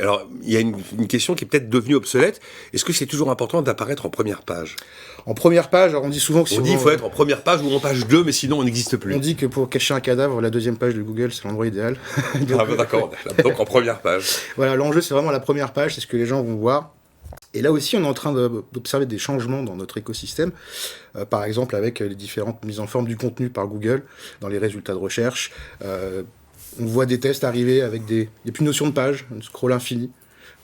Alors, il y a une question qui est peut-être devenue obsolète. Est-ce que c'est toujours important d'apparaître en première page ? En première page, alors on dit souvent que On dit qu'il faut être en première page ou en page 2, mais sinon on n'existe plus. On dit que pour cacher un cadavre, la deuxième page de Google, c'est l'endroit idéal. D'accord, donc en première page. Voilà, l'enjeu, c'est vraiment la première page, c'est ce que les gens vont voir. Et là aussi, on est en train d'observer des changements dans notre écosystème, par exemple avec les différentes mises en forme du contenu par Google, dans les résultats de recherche. On voit des tests arriver avec il n'y a plus de notion de page, un scroll infini.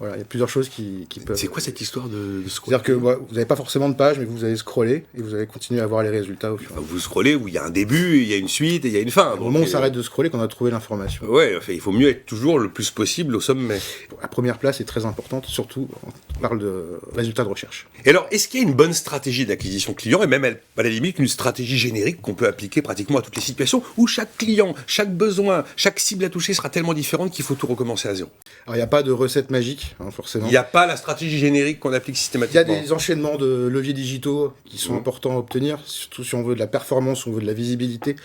Voilà, il y a plusieurs choses qui peuvent... C'est quoi cette histoire de scroll ? C'est-à-dire que vous n'avez pas forcément de page, mais vous allez scroller et vous allez continuer à voir les résultats au fur et à mesure. Vous scrollez où il y a un début, il y a une suite et il y a une fin. Au moment où on s'arrête de scroller, qu'on a trouvé l'information. Ouais, enfin, il faut mieux être toujours le plus possible au sommet. La première place est très importante, surtout on parle de résultats de recherche. Et alors, est-ce qu'il y a une bonne stratégie d'acquisition client et même à la limite une stratégie générique qu'on peut appliquer pratiquement à toutes les situations où chaque client, chaque besoin, chaque cible à toucher sera tellement différente qu'il faut tout recommencer à zéro ? Alors il n'y a pas de recette magique, forcément. Il n'y a pas la stratégie générique qu'on applique Il y systématiquement. a des enchaînements de leviers digitaux qui sont importants à obtenir, surtout si on veut de la performance, si on veut de la visibilité.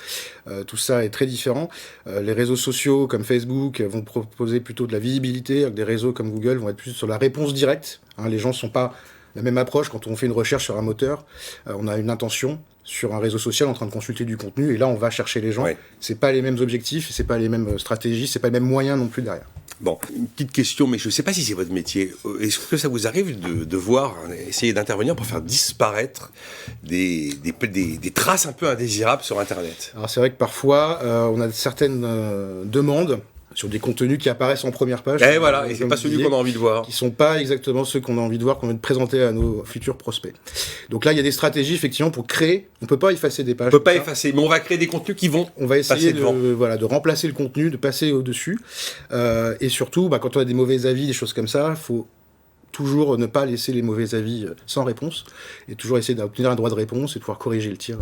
Tout ça est très différent. Les réseaux sociaux comme Facebook vont proposer plutôt de la visibilité, alors que des réseaux comme Google vont être plus sur la réponse directe. Les gens ne sont pas la même approche quand on fait une recherche sur un moteur. On a une intention sur un réseau social en train de consulter du contenu, et là on va chercher les gens. Ouais. C'est pas les mêmes objectifs, c'est pas les mêmes stratégies, c'est pas les mêmes moyens non plus derrière. Bon, une petite question, mais je ne sais pas si c'est votre métier. Est-ce que ça vous arrive de voir, essayer d'intervenir pour faire disparaître des traces un peu indésirables sur Internet ? Alors c'est vrai que parfois on a certaines demandes sur des contenus qui apparaissent en première page. Et voilà, et c'est pas celui qu'on a envie de voir. Qui sont pas exactement ceux qu'on a envie de voir, qu'on veut présenter à nos futurs prospects. Donc là, il y a des stratégies, effectivement, pour créer. On peut pas effacer des pages. On peut pas effacer, mais on va créer des contenus qui vont On va essayer passer devant. de remplacer le contenu, de passer au-dessus. Et surtout, quand on a des mauvais avis, des choses comme ça, il faut toujours ne pas laisser les mauvais avis sans réponse. Et toujours essayer d'obtenir un droit de réponse et de pouvoir corriger le tir.